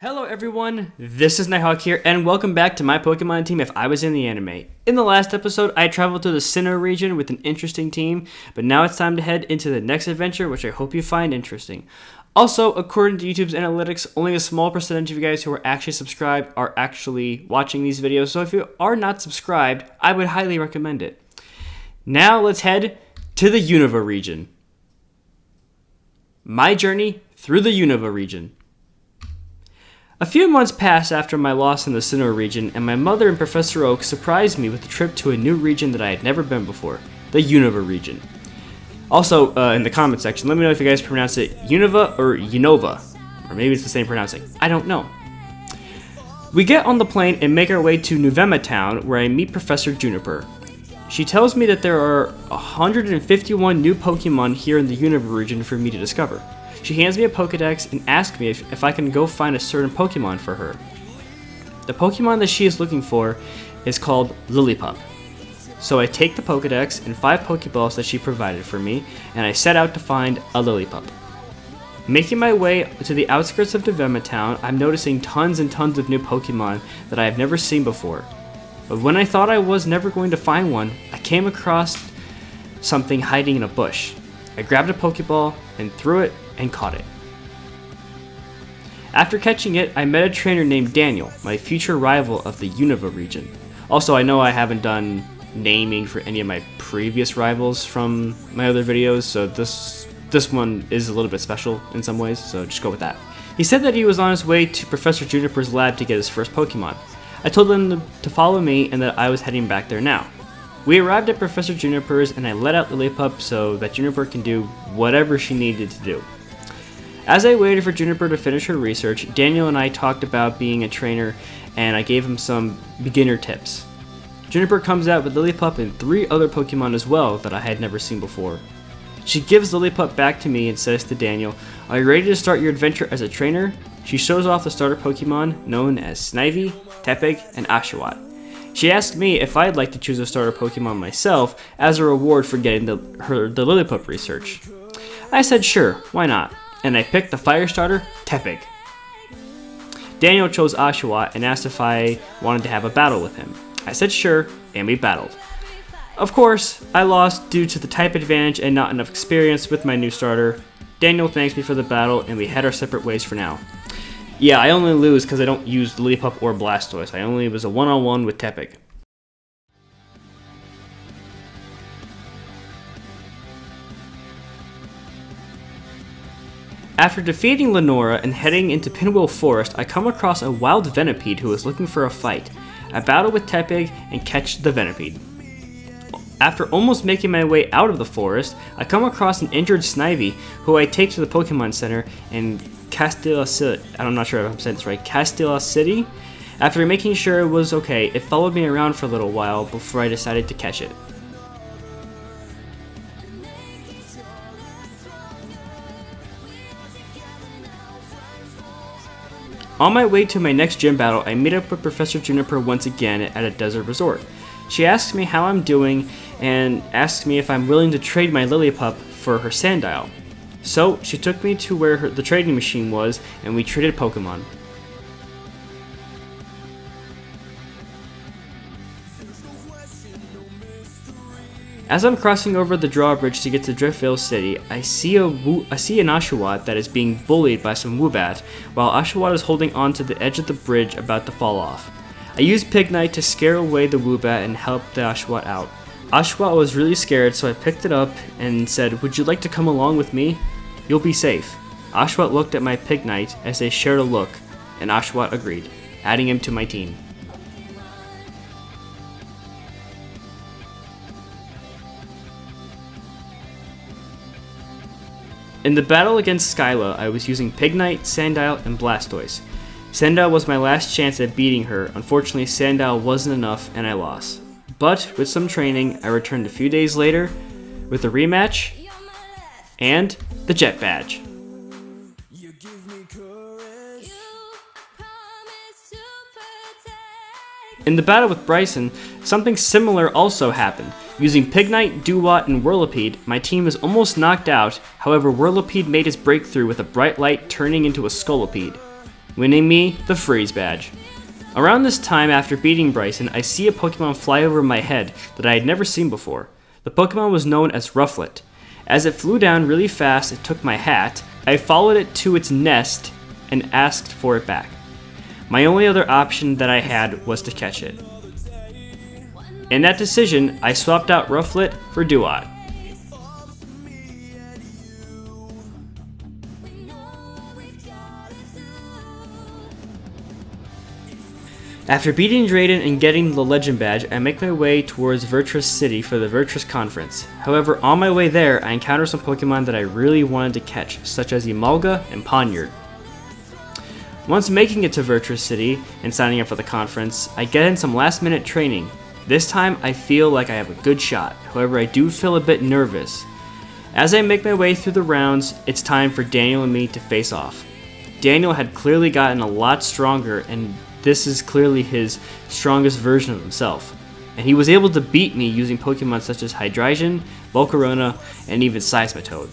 Hello everyone, this is Nighthawk here, and welcome back to my Pokemon team if I was in the anime. In the last episode, I traveled to the Sinnoh region with an interesting team, but now it's time to head into the next adventure, which I hope you find interesting. Also, according to YouTube's analytics, only a small percentage of you guys who are actually subscribed are actually watching these videos, so if you are not subscribed, I would highly recommend it. Now let's head to the Unova region. My journey through the Unova region. A few months passed after my loss in the Sinnoh region, and my mother and Professor Oak surprised me with a trip to a new region that I had never been before, the Unova region. Also, in the comment section, let me know if you guys pronounce it Unova or Unova, or maybe it's the same pronouncing. I don't know. We get on the plane and make our way to Unova town, where I meet Professor Juniper. She tells me that there are 151 new Pokemon here in the Unova region for me to discover. She hands me a Pokedex and asks me if I can go find a certain Pokemon for her. The Pokemon that she is looking for is called Lillipup. So I take the Pokedex and 5 Pokeballs that she provided for me, and I set out to find a Lillipup. Making my way to the outskirts of Unova town, I'm noticing tons and tons of new Pokemon that I have never seen before. But when I thought I was never going to find one, I came across something hiding in a bush. I grabbed a Pokeball and threw it and caught it. After catching it, I met a trainer named Daniel, my future rival of the Unova region. Also, I know I haven't done naming for any of my previous rivals from my other videos, so this one is a little bit special in some ways, so just go with that. He said that he was on his way to Professor Juniper's lab to get his first Pokemon. I told him to follow me and that I was heading back there now. We arrived at Professor Juniper's and I let out Lillipup so that Juniper can do whatever she needed to do. As I waited for Juniper to finish her research, Daniel and I talked about being a trainer and I gave him some beginner tips. Juniper comes out with Lillipup and 3 other Pokemon as well that I had never seen before. She gives Lillipup back to me and says to Daniel, "Are you ready to start your adventure as a trainer?" She shows off the starter Pokemon known as Snivy, Tepig, and Oshawott. She asked me if I'd like to choose a starter Pokemon myself as a reward for getting the Lillipup research. I said sure, why not? And I picked the fire starter, Tepig. Daniel chose Oshawott and asked if I wanted to have a battle with him. I said sure, and we battled. Of course, I lost due to the type advantage and not enough experience with my new starter. Daniel thanks me for the battle, and we head our separate ways for now. Yeah, I only lose because I don't use Lillipup or Blastoise. I only was a one-on-one with Tepig. After defeating Lenora and heading into Pinwheel Forest, I come across a wild Venipede who is looking for a fight. I battle with Tepig and catch the Venipede. After almost making my way out of the forest, I come across an injured Snivy who I take to the Pokemon Center in Castilla City. I'm not sure if I'm saying this right. Castilla City? After making sure it was okay, it followed me around for a little while before I decided to catch it. On my way to my next gym battle, I meet up with Professor Juniper once again at a desert resort. She asks me how I'm doing and asks me if I'm willing to trade my Lillipup for her Sandile. So she took me to where the trading machine was and we traded Pokemon. As I'm crossing over the drawbridge to get to Driftvale City, I see an Oshawott that is being bullied by some Woobat, while Oshawott is holding on to the edge of the bridge about to fall off. I used Pignite to scare away the Woobat and help the Oshawott out. Oshawott was really scared, so I picked it up and said, "Would you like to come along with me? You'll be safe." Oshawott looked at my Pignite as they shared a look, and Oshawott agreed, adding him to my team. In the battle against Skyla, I was using Pignite, Sandile, and Blastoise. Sandile was my last chance at beating her. Unfortunately, Sandile wasn't enough and I lost. But with some training, I returned a few days later with a rematch and the Jet Badge. In the battle with Bryson, something similar also happened. Using Pignite, Duwat, and Whirlipede, my team was almost knocked out, however Whirlipede made his breakthrough with a bright light turning into a Scolipede. winning me the Freeze badge. Around this time after beating Bryson, I see a Pokemon fly over my head that I had never seen before. The Pokemon was known as Rufflet. As it flew down really fast, it took my hat. I followed it to its nest and asked for it back. My only other option that I had was to catch it. In that decision, I swapped out Rufflet for Duat. After beating Drayden and getting the Legend Badge, I make my way towards Virtus City for the Virtus Conference. However, on my way there, I encounter some Pokemon that I really wanted to catch, such as Emolga and Ponyard. Once making it to Virtus City and signing up for the conference, I get in some last minute training. This time, I feel like I have a good shot, however I do feel a bit nervous. As I make my way through the rounds, it's time for Daniel and me to face off. Daniel had clearly gotten a lot stronger, and this is clearly his strongest version of himself. And he was able to beat me using Pokemon such as Hydreigon, Volcarona, and even Seismitoad.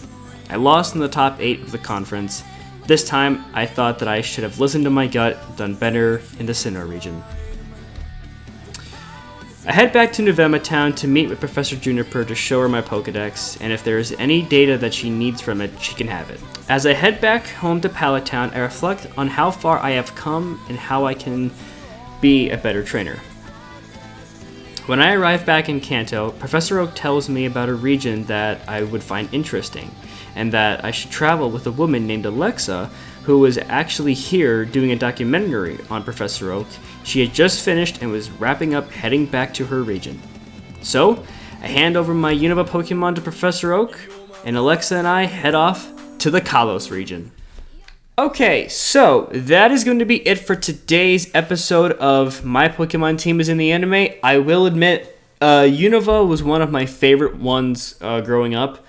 I lost in the top 8 of the conference. This time, I thought that I should have listened to my gut, done better in the Sinnoh region. I head back to Novema Town to meet with Professor Juniper to show her my Pokedex, and if there is any data that she needs from it, she can have it. As I head back home to Pallet Town, I reflect on how far I have come and how I can be a better trainer. When I arrive back in Kanto, Professor Oak tells me about a region that I would find interesting, and that I should travel with a woman named Alexa, who was actually here doing a documentary on Professor Oak. She had just finished and was wrapping up heading back to her region. So, I hand over my Unova Pokemon to Professor Oak, and Alexa and I head off to the Kalos region. Okay, so that is going to be it for today's episode of My Pokemon Team is in the Anime. I will admit, Unova was one of my favorite ones growing up.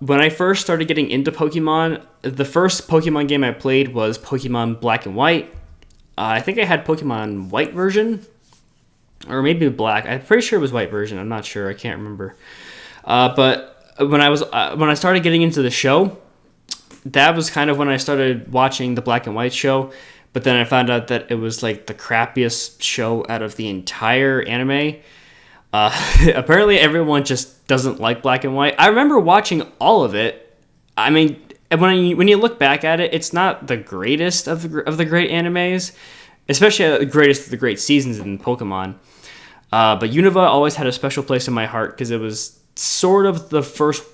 When I first started getting into Pokemon, the first Pokemon game I played was Pokemon Black and White. I think I had Pokemon White version, or maybe Black. I'm pretty sure it was White version. I'm not sure. I can't remember. But when I started getting into the show, that was kind of when I started watching the Black and White show. But then I found out that it was like the crappiest show out of the entire anime. Apparently, everyone just doesn't like Black and White. I remember watching all of it. I mean, when you look back at it, it's not the greatest of the great animes, especially the greatest of the great seasons in Pokemon. But Unova always had a special place in my heart because it was sort of the first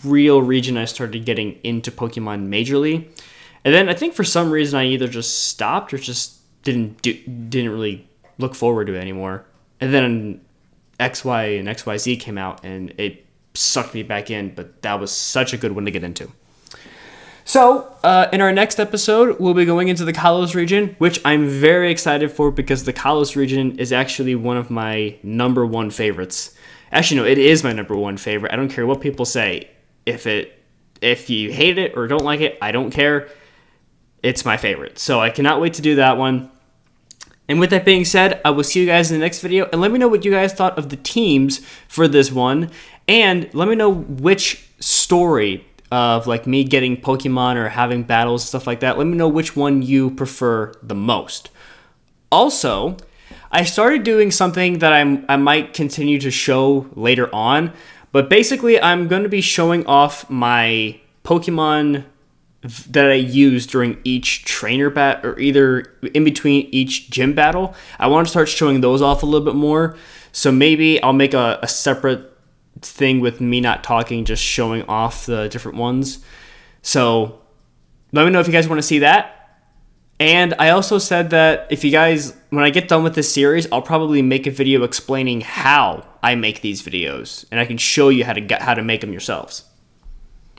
real region I started getting into Pokemon majorly. And then I think for some reason I either just stopped or just didn't really look forward to it anymore. And then XY and XYZ came out and it sucked me back in, but that was such a good one to get into. So, in our next episode, we'll be going into the Kalos region, which I'm very excited for because the Kalos region is actually one of my number one favorites. Actually, no, it is my number one favorite. I don't care what people say. If you hate it or don't like it, I don't care. It's my favorite. So I cannot wait to do that one. And with that being said, I will see you guys in the next video. And let me know what you guys thought of the teams for this one. And let me know which story of like me getting Pokemon or having battles and stuff like that. Let me know which one you prefer the most. Also, I started doing something that I might continue to show later on. But basically, I'm going to be showing off my Pokemon that I use during each trainer battle, or either in between each gym battle. I want to start showing those off a little bit more. So maybe I'll make a separate thing with me not talking, just showing off the different ones. So let me know if you guys want to see that. And I also said that if you guys, when I get done with this series, I'll probably make a video explaining how I make these videos, and I can show you how to make them yourselves.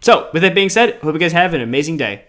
So, with that being said, I hope you guys have an amazing day.